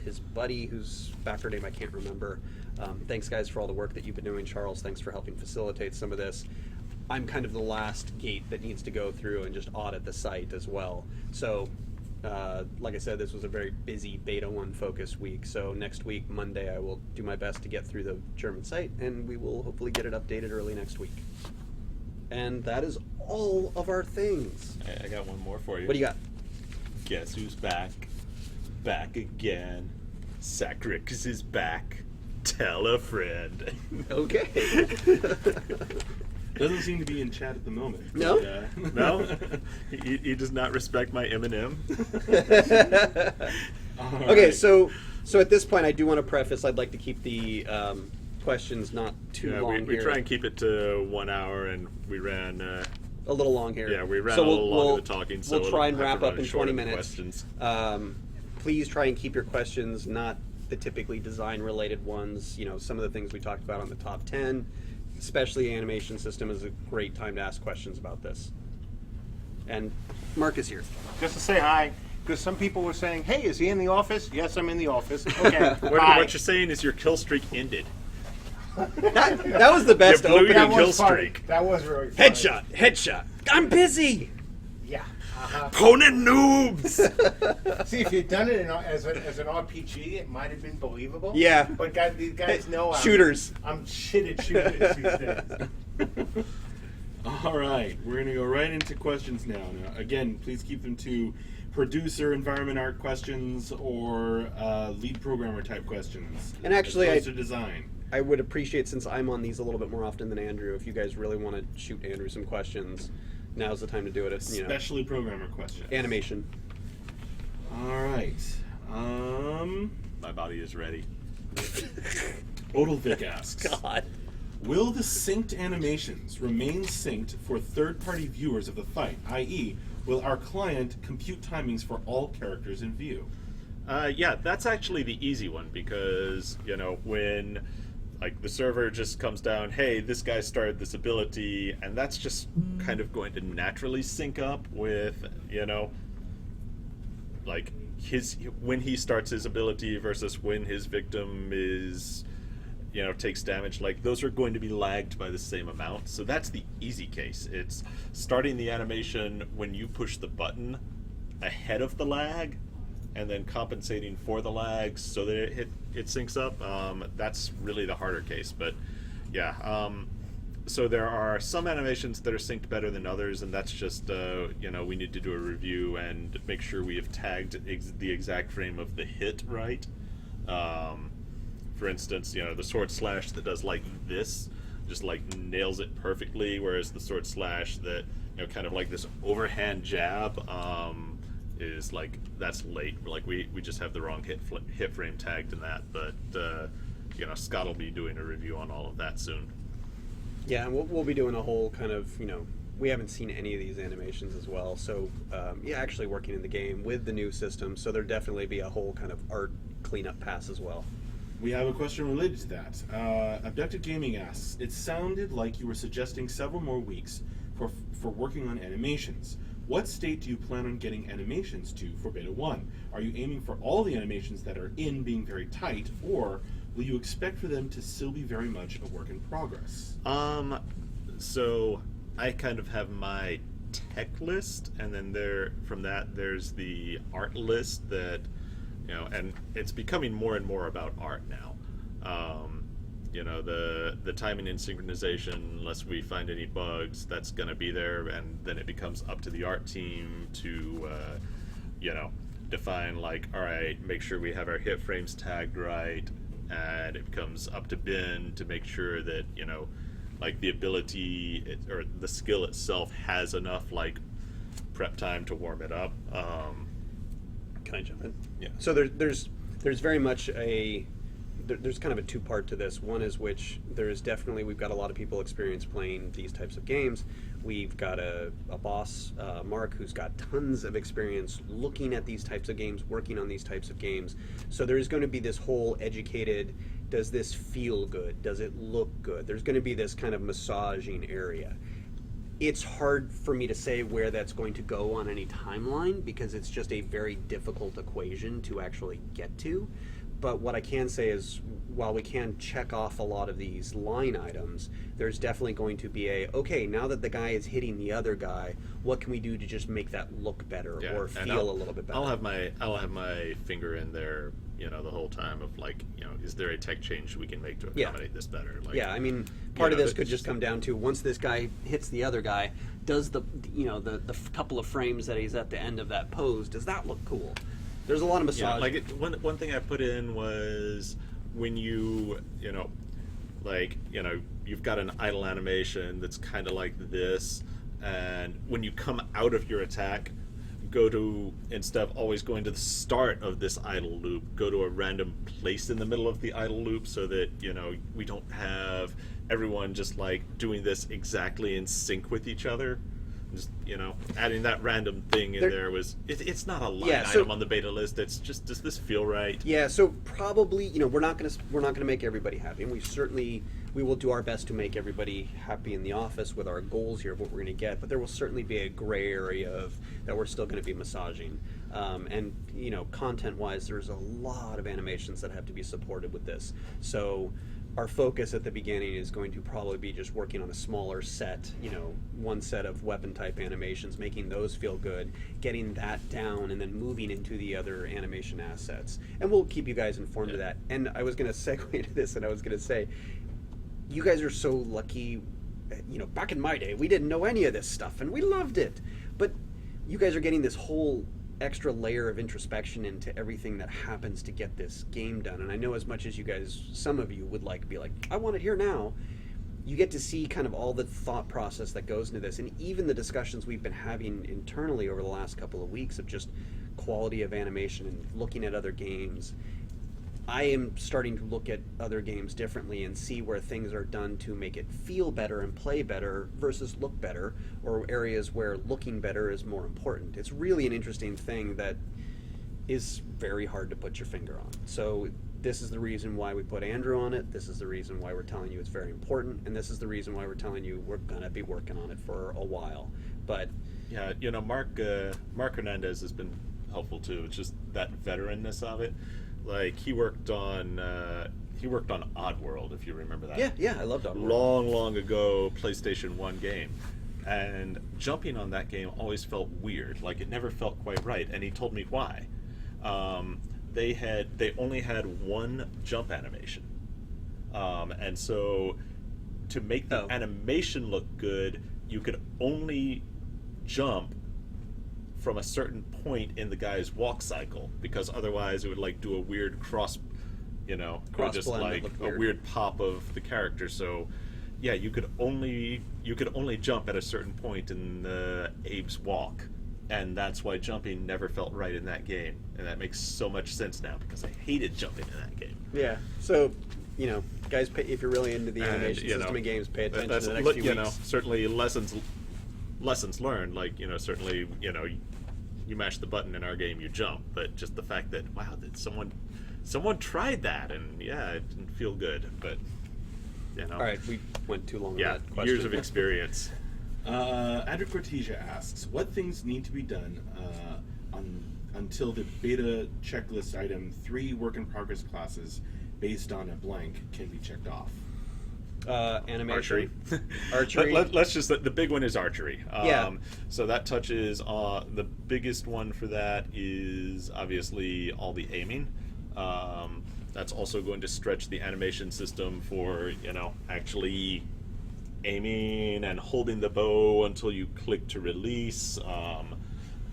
his buddy, whose backer name I can't remember. Thanks, guys, for all the work that you've been doing. Charles, thanks for helping facilitate some of this. I'm kind of the last gate that needs to go through and just audit the site as well. So, like I said, this was a very busy Beta 1 focused week. So next week, Monday, I will do my best to get through the German site, and we will hopefully get it updated early next week. And that is all of our things. I got one more for you. What do you got? Guess who's back? Back again. Sacrix is back. Tell a friend. Okay. Doesn't seem to be in chat at the moment. No? But, No? He does not respect my Eminem. Okay, so at this point, I do want to preface, I'd like to keep the questions not too Yeah, long we here. try and keep it to 1 hour, and we ran. A little long here. Yeah, we ran So a little long with the talking, so we'll try and it'll have wrap to up run in short 20 of the minutes. questions. Please try and keep your questions not the typically design-related ones. Some of the things we talked about on the top 10, especially animation system, is a great time to ask questions about this. And Mark is here. Just to say hi, because some people were saying, "Hey, is he in the office?" Yes, I'm in the office. Okay, What bye. you're saying is your kill streak ended. That was the best You blew opening. your That kill was funny. streak. That was really funny. Headshot. I'm busy. Yeah. Conan noobs. See, if you'd done it as an RPG, it might have been believable. Yeah. But these guys know Shooters. I'm shit at shooters these days. All right, we're going to go right into questions now. Now, again, please keep them to producer, environment art questions, or lead programmer type questions. And actually, as opposed to design. I would appreciate, since I'm on these a little bit more often than Andrew, if you guys really want to shoot Andrew some questions, now's the time to do it. Especially programmer questions. Animation. All right. My body is ready. Odalvik asks, God. will the synced animations remain synced for third-party viewers of the fight, i.e., will our client compute timings for all characters in view? Yeah, that's actually the easy one because, when like the server just comes down, hey, this guy started this ability, and that's just kind of going to naturally sync up with, like when he starts his ability versus when his victim is, takes damage. Like those are going to be lagged by the same amount. So that's the easy case. It's starting the animation when you push the button ahead of the lag, and then compensating for the lag so that it syncs up. That's really the harder case, but yeah. So there are some animations that are synced better than others, and that's just we need to do a review and make sure we have tagged the exact frame of the hit right. For instance, the sword slash that does like this just like nails it perfectly, whereas the sword slash that kind of like this overhand jab is like that's late. Like we just have the wrong hit frame tagged in that, but Scott will be doing a review on all of that soon. Yeah, and we'll be doing a whole kind of, we haven't seen any of these animations as well. So, actually working in the game with the new system, so there'll definitely be a whole kind of art cleanup pass as well. We have a question related to that. Abducted Gaming asks, it sounded like you were suggesting several more weeks for working on animations. What state do you plan on getting animations to for Beta 1? Are you aiming for all the animations that are in being very tight, or will you expect for them to still be very much a work in progress? So I kind of have my tech list, and then from that there's the art list that, and it's becoming more and more about art now. The timing and synchronization, unless we find any bugs, that's going to be there, and then it becomes up to the art team to, define like, all right, make sure we have our hit frames tagged right, and it becomes up to Ben to make sure that, like the ability or the skill itself has enough like prep time to warm it up. Can I jump in? Yeah. So there's very much there's kind of a two-part to this. One is which there is definitely, we've got a lot of people experience playing these types of games. We've got a boss, Mark, who's got tons of experience looking at these types of games, working on these types of games. So there's going to be this whole educated, does this feel good? Does it look good? There's going to be this kind of massaging area. It's hard for me to say where that's going to go on any timeline because it's just a very difficult equation to actually get to. But what I can say is, while we can check off a lot of these line items, there's definitely going to be okay, now that the guy is hitting the other guy, what can we do to just make that look better or feel a little bit better? I'll have my finger in there, the whole time of like, is there a tech change we can make to accommodate this better? Like, yeah, I mean, part of this could just come down to once this guy hits the other guy, does the couple of frames that he's at the end of that pose, does that look cool? There's a lot of massage. Yeah, one thing I put in was when you've got an idle animation that's kind of like this, and when you come out of your attack, instead of always going to the start of this idle loop, go to a random place in the middle of the idle loop so that, we don't have everyone just like doing this exactly in sync with each other. Just, adding that random thing in there was, it's not a line item on the beta list. It's just, does this feel right? Yeah, so probably, we're not gonna make everybody happy, and we certainly we will do our best to make everybody happy in the office with our goals here of what we're going to get, but there will certainly be a gray area of that we're still going to be massaging. And you know, content-wise, there's a lot of animations that have to be supported with this. So our focus at the beginning is going to probably be just working on a smaller set, you know, one set of weapon type animations, making those feel good, getting that down, and then moving into the other animation assets. And we'll keep you guys informed of that. And I was going to segue into this, and I was going to say, you guys are so lucky. You know, back in my day, we didn't know any of this stuff, and we loved it. But you guys are getting this whole extra layer of introspection into everything that happens to get this game done. And I know as much as you guys, some of you would like to be like, I want it here now, you get to see kind of all the thought process that goes into this, and even the discussions we've been having internally over the last couple of weeks of just quality of animation and looking at other games. I am starting to look at other games differently and see where things are done to make it feel better and play better versus look better, or areas where looking better is more important. It's really an interesting thing that is very hard to put your finger on. So this is the reason why we put Andrew on it. This is the reason why we're telling you it's very important. And this is the reason why we're telling you we're going to be working on it for a while. But yeah, you know, Mark Hernandez has been helpful too. It's just that veteranness of it. Like he worked on Oddworld, if you remember that. yeah, I loved Oddworld. Long ago PlayStation 1 game. And jumping on that game always felt weird. Like it never felt quite right. And he told me why. They only had one jump animation. And so to make the animation look good, you could only jump from a certain point in the guy's walk cycle, because otherwise it would like do a weird cross, you know, Cross just blend like would look a weird. weird pop of the character. So yeah, you could only jump at a certain point in Abe's walk, and that's why jumping never felt right in that game. And that makes so much sense now, because I hated jumping in that game. Yeah. So, you know, guys, if you're really into the And, animation you know, system and games, pay attention that's, to the next few you weeks. know, certainly lessons learned. Like, you know, certainly, you know, you mash the button in our game, you jump. But just the fact that, wow, that someone tried that, and yeah, it didn't feel good. But you know, All right, we went too long yeah, on that question. years of experience. Andrew Cortesia asks, what things need to be done until the beta checklist item 3 work-in-progress classes based on a blank can be checked off? Animation. Archery. Archery. Let's just, the big one is archery. Yeah. So that touches on, the biggest one for that is obviously all the aiming. That's also going to stretch the animation system for, you know, actually aiming and holding the bow until you click to release.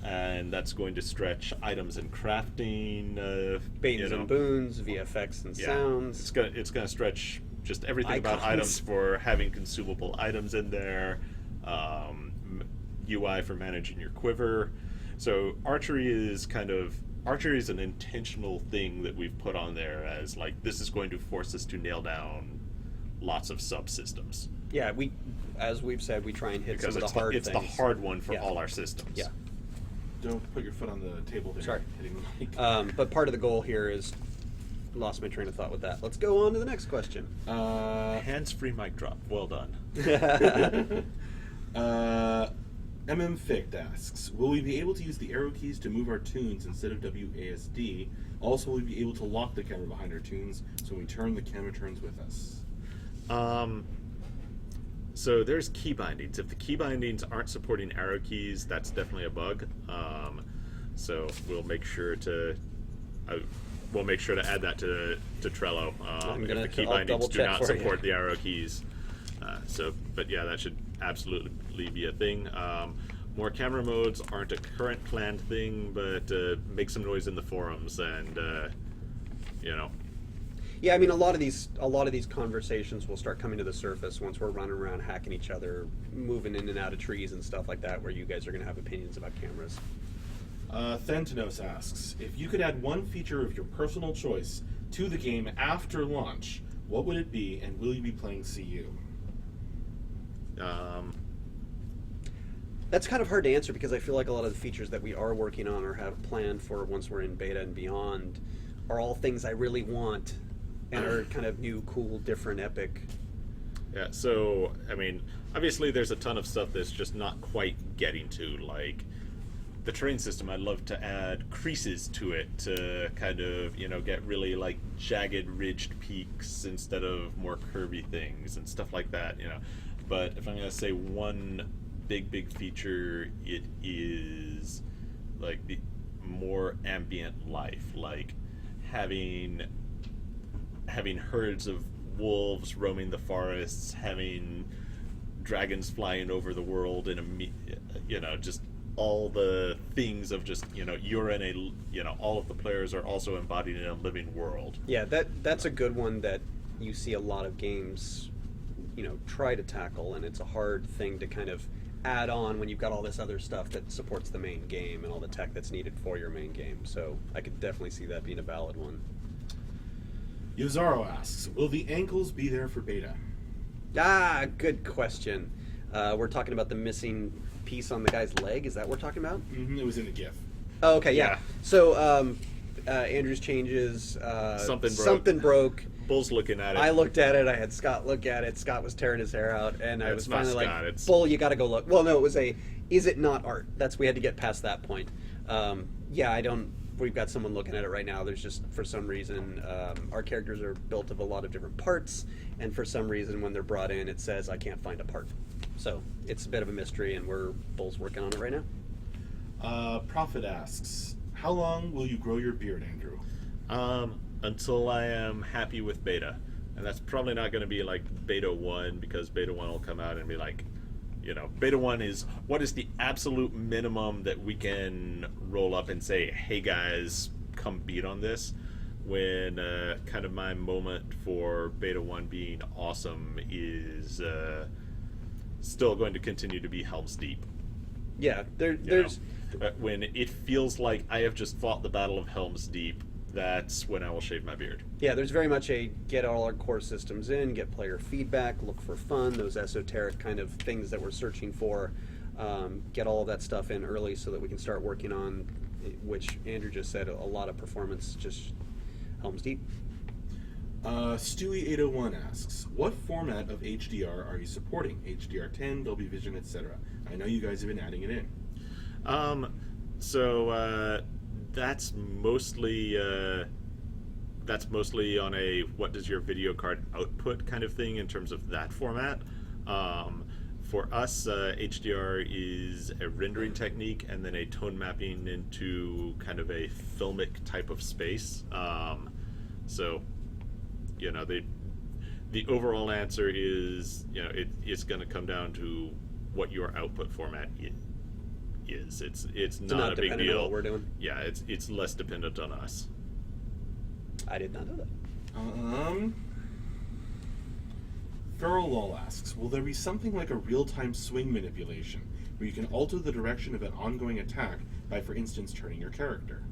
And that's going to stretch items and crafting. Banes you know. and boons, VFX and sounds. It's gonna stretch just everything about Icons. items for having consumable items in there. UI for managing your quiver. So archery is an intentional thing that we've put on there as like, this is going to force us to nail down lots of subsystems. Yeah, as we've said, we try and hit Because some of the hard it's things. the hard one for Yeah. all our systems. Yeah. Don't put your foot on the table there. Sorry. Hitting the mic. But part of the goal here is, lost my train of thought with that. Let's go on to the next question. Hands-free mic drop. Well done. MM Fict asks, will we be able to use the arrow keys to move our tunes instead of WASD? Also, will we be able to lock the camera behind our tunes so when we turn, the camera turns with us? So there's key bindings. If the key bindings aren't supporting arrow keys, that's definitely a bug. So we'll make sure to add that to Trello. If the key I'll bindings double do check not for you. support the arrow keys. But yeah, that should absolutely be a thing. More camera modes aren't a current planned thing, but make some noise in the forums, and you know. Yeah, I mean, a lot of these conversations will start coming to the surface once we're running around hacking each other, moving in and out of trees and stuff like that, where you guys are going to have opinions about cameras. Thentanos asks, if you could add one feature of your personal choice to the game after launch, what would it be, and will you be playing CU? That's kind of hard to answer, because I feel like a lot of the features that we are working on or have planned for once we're in beta and beyond are all things I really want and are kind of new, cool, different, epic Yeah, so, I mean, obviously there's a ton of stuff that's just not quite getting to, like, the terrain system. I'd love to add creases to it to kind of, get really, like, jagged, ridged peaks instead of more curvy things and stuff like that, But if I'm going to say one big feature, it is, like, the more ambient life, like having herds of wolves roaming the forests, having dragons flying over the world just all the things of just you're in a all of the players are also embodied in a living world. Yeah, that's a good one that you see a lot of games try to tackle, and it's a hard thing to kind of add on when you've got all this other stuff that supports the main game and all the tech that's needed for your main game. So I could definitely see that being a valid one. Yozaro asks, will the ankles be there for beta? Good question. We're talking about the missing piece on the guy's leg. Is that what we're talking about? Mm-hmm, it was in the GIF. Oh, okay, yeah. Yeah. So Andrew's changes. Something broke. Bull's looking at it. I looked at it. I had Scott look at it. Scott was tearing his hair out, and I It's was not finally Scott, like, it's- "Bull, you got to go look." Well, no, it was is it not art? We had to get past that point. Yeah, I don't. We've got someone looking at it right now. There's just, for some reason, our characters are built of a lot of different parts, and for some reason, when they're brought in, it says I can't find a part. So it's a bit of a mystery, and Bull's working on it right now. Prophet asks, how long will you grow your beard, Andrew? Until I am happy with beta. And that's probably not going to be like beta 1, because beta 1 will come out and be like, beta 1 is what is the absolute minimum that we can roll up and say, hey guys, come beat on this. When kind of my moment for beta 1 being awesome is still going to continue to be Helm's Deep. Yeah, you there's. know? When it feels like I have just fought the Battle of Helm's Deep, that's when I will shave my beard. Yeah, there's very much a get all our core systems in, get player feedback, look for fun, those esoteric kind of things that we're searching for, get all of that stuff in early so that we can start working on, which Andrew just said, a lot of performance, just Helm's Deep. Stewie801 asks, what format of HDR are you supporting? HDR10, Dolby Vision, etc. I know you guys have been adding it in. So that's mostly on a what does your video card output kind of thing in terms of that format. For us, HDR is a rendering technique and then a tone mapping into kind of a filmic type of space. So, the overall answer is, it's going to come down to what your output format is. It's not a big dependent on deal. what we're doing. Yeah, it's less dependent on us. I did not know that. Feral Lol asks, will there be something like a real-time swing manipulation where you can alter the direction of an ongoing attack by, for instance, turning your character?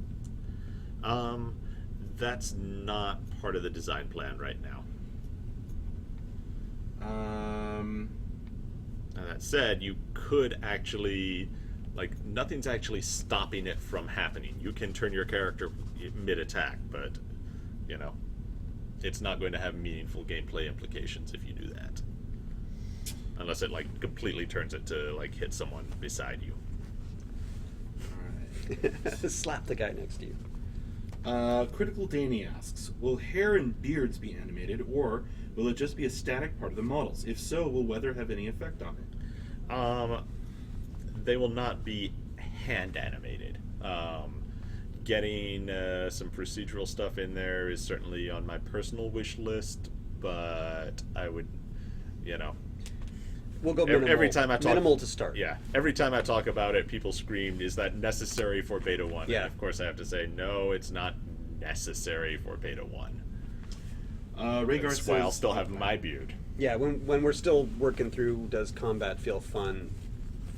That's not part of the design plan right now. Now that said, you could actually, nothing's actually stopping it from happening. You can turn your character mid-attack, but, it's not going to have meaningful gameplay implications if you do that. Unless it, completely turns it to, hit someone beside you. Alright. Slap the guy next to you. Critical Danny asks, will hair and beards be animated, or will it just be a static part of the models? If so, will weather have any effect on it? They will not be hand animated. Getting some procedural stuff in there is certainly on my personal wish list, but I would, We'll go every time I talk, minimal to start. Yeah, every time I talk about it, people scream, "Is that necessary for Beta 1?" Yeah. And of course, I have to say, no, it's not necessary for Beta 1. Rhaegar That's why I'll says, still have my beard. Yeah, when we're still working through, does combat feel fun?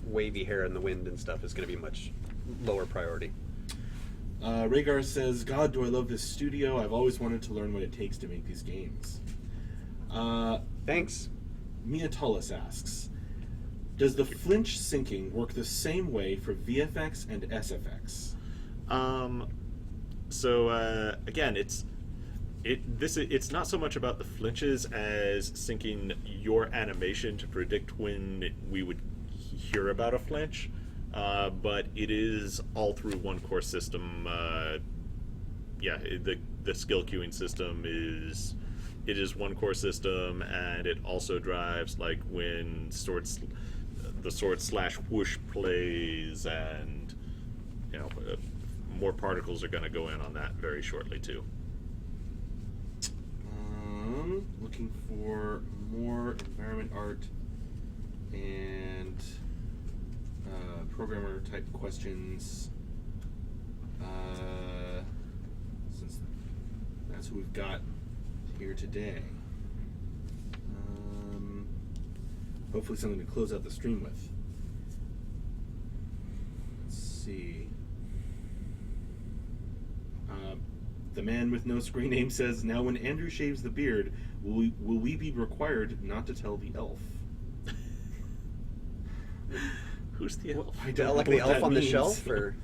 Wavy hair in the wind and stuff is going to be much lower priority. Rhaegar says, God, do I love this studio. I've always wanted to learn what it takes to make these games. Thanks. Mia Tullis asks, does the flinch syncing work the same way for VFX and SFX? So again, it's It's not so much about the flinches as syncing your animation to predict when we would hear about a flinch, but it is all through one core system. The skill queuing system is one core system, and it also drives like when the sword slash whoosh plays, and more particles are going to go in on that very shortly too. Looking for more environment art and programmer type questions. Since that's who we've got here today. Hopefully something to close out the stream with. Let's see. The man with no screen name says, now when Andrew shaves the beard, will we be required not to tell the elf? Who's the elf? I don't Like know the what elf that on the means. shelf, or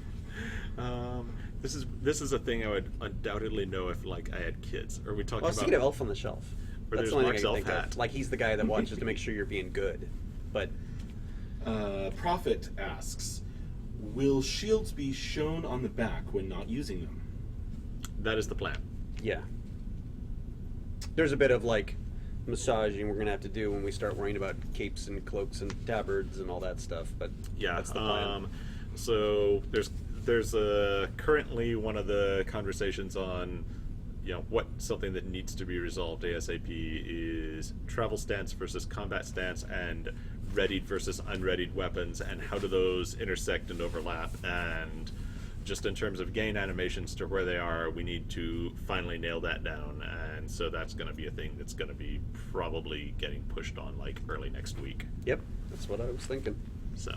This is a thing I would undoubtedly know if like I had kids. Or we talking well, I was about thinking of Elf on the Shelf. Or That's there's the only Mark's thing I elf can think hat. of. Like he's the guy that watches to make sure you're being good. But Prophet asks, will shields be shown on the back when not using them? that is the plan. yeah, there's a bit of like massaging we're gonna have to do when we start worrying about capes and cloaks and tabards and all that stuff. But Yeah. that's the plan. So there's currently one of the conversations on what something that needs to be resolved ASAP is travel stance versus combat stance and readied versus unreadied weapons, and how do those intersect and overlap. And just in terms of gain animations to where they are, we need to finally nail that down. And so that's going to be a thing that's going to be probably getting pushed on like early next week. Yep, that's what I was thinking. So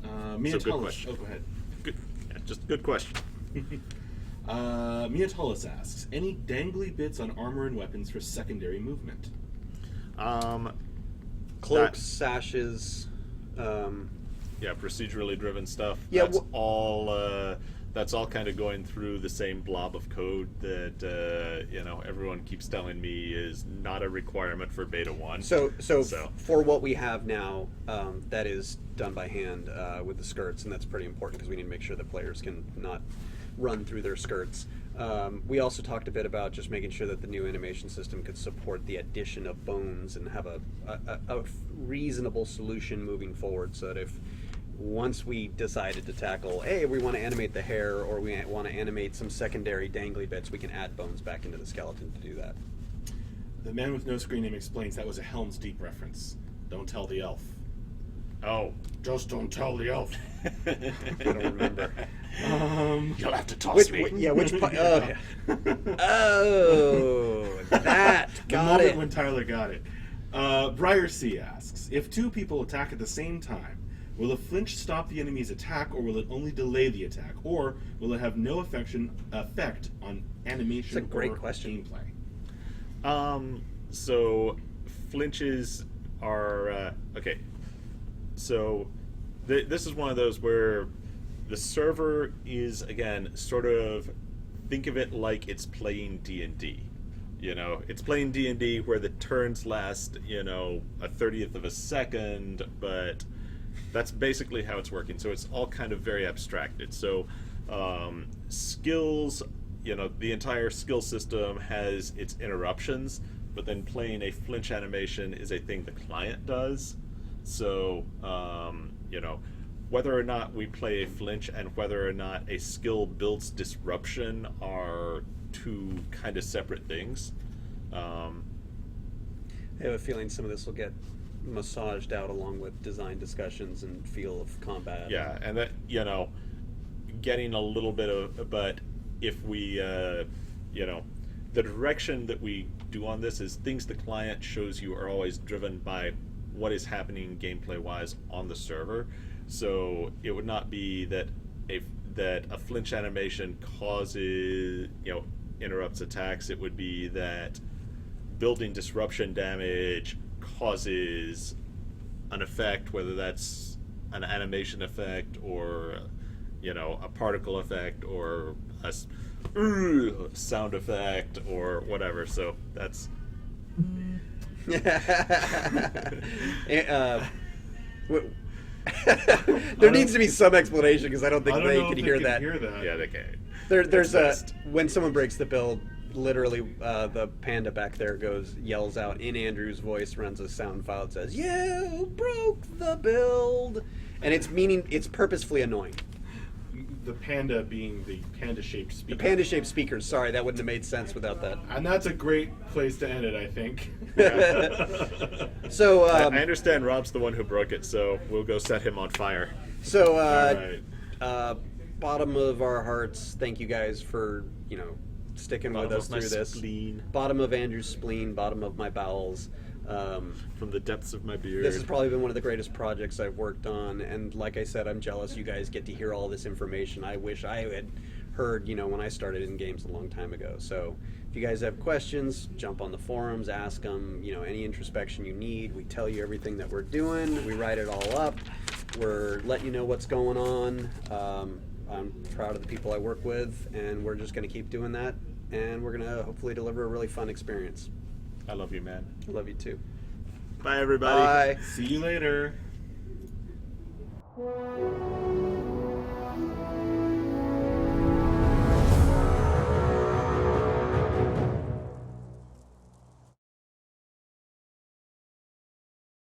Miatalis. question. Oh, go ahead. good, yeah, just a good question. Miatalis asks, any dangly bits on armor and weapons for secondary movement? Cloaks, sashes. Yeah, procedurally driven stuff. Yeah, That's all kind of going through the same blob of code that everyone keeps telling me is not a requirement for beta 1. So for what we have now, that is done by hand with the skirts, and that's pretty important because we need to make sure that players can not run through their skirts. We also talked a bit about just making sure that the new animation system could support the addition of bones and have a reasonable solution moving forward, so that if once we decided to tackle, hey, we want to animate the hair or we want to animate some secondary dangly bits, we can add bones back into the skeleton to do that. The man with no screen name explains that was a Helm's Deep reference. Don't tell the elf. Oh. Just don't tell the elf. I don't remember. You'll have to toss me. Which part? Oh, yeah. Oh, that The got moment it. when Tyler got it. Briar C asks, if two people attack at the same time, will a flinch stop the enemy's attack, or will it only delay the attack, or will it have no effect on animation That's a great or question. gameplay? So flinches are okay. So this is one of those where the server is, again, sort of, think of it like it's playing D&D. It's playing D&D where the turns last, a 30th of a second, but that's basically how it's working. So it's all kind of very abstracted. So skills, the entire skill system has its interruptions, but then playing a flinch animation is a thing the client does. So, whether or not we play a flinch and whether or not a skill builds disruption are two kind of separate things. I have a feeling some of this will get massaged out along with design discussions and feel of combat. Yeah, and that, getting a little bit of, but if we, the direction that we do on this is things the client shows you are always driven by what is happening gameplay-wise on the server. So it would not be that a flinch animation causes, interrupts attacks. It would be that building disruption damage causes an effect, whether that's an animation effect or a particle effect or sound effect or whatever. So that's there needs to be some explanation because I don't think I don't they know can if hear they that. Hear that. yeah, they can. There's a best. when someone breaks the build, literally the panda back there yells out in Andrew's voice, runs a sound file that says "You broke the build," and it's purposefully annoying. The panda being the panda-shaped speaker. The panda-shaped speakers. Sorry, that wouldn't have made sense without that. And that's a great place to end it, I think. So I understand Rob's the one who broke it, so we'll go set him on fire. So, Alright. bottom of our hearts, thank you guys for, sticking with us through this. Spleen, Bottom of Andrew's spleen, bottom of my bowels. from the depths of my beard. This has probably been one of the greatest projects I've worked on, and like I said, I'm jealous you guys get to hear all this information. I wish I had heard, when I started in games a long time ago. So if you guys have questions, jump on the forums, ask them, any introspection you need. We tell you everything that we're doing. We write it all up. We're letting you know what's going on. I'm proud of the people I work with, and we're just going to keep doing that, and we're going to hopefully deliver a really fun experience. I love you, man. I love you too. Bye, everybody. Bye. See you later.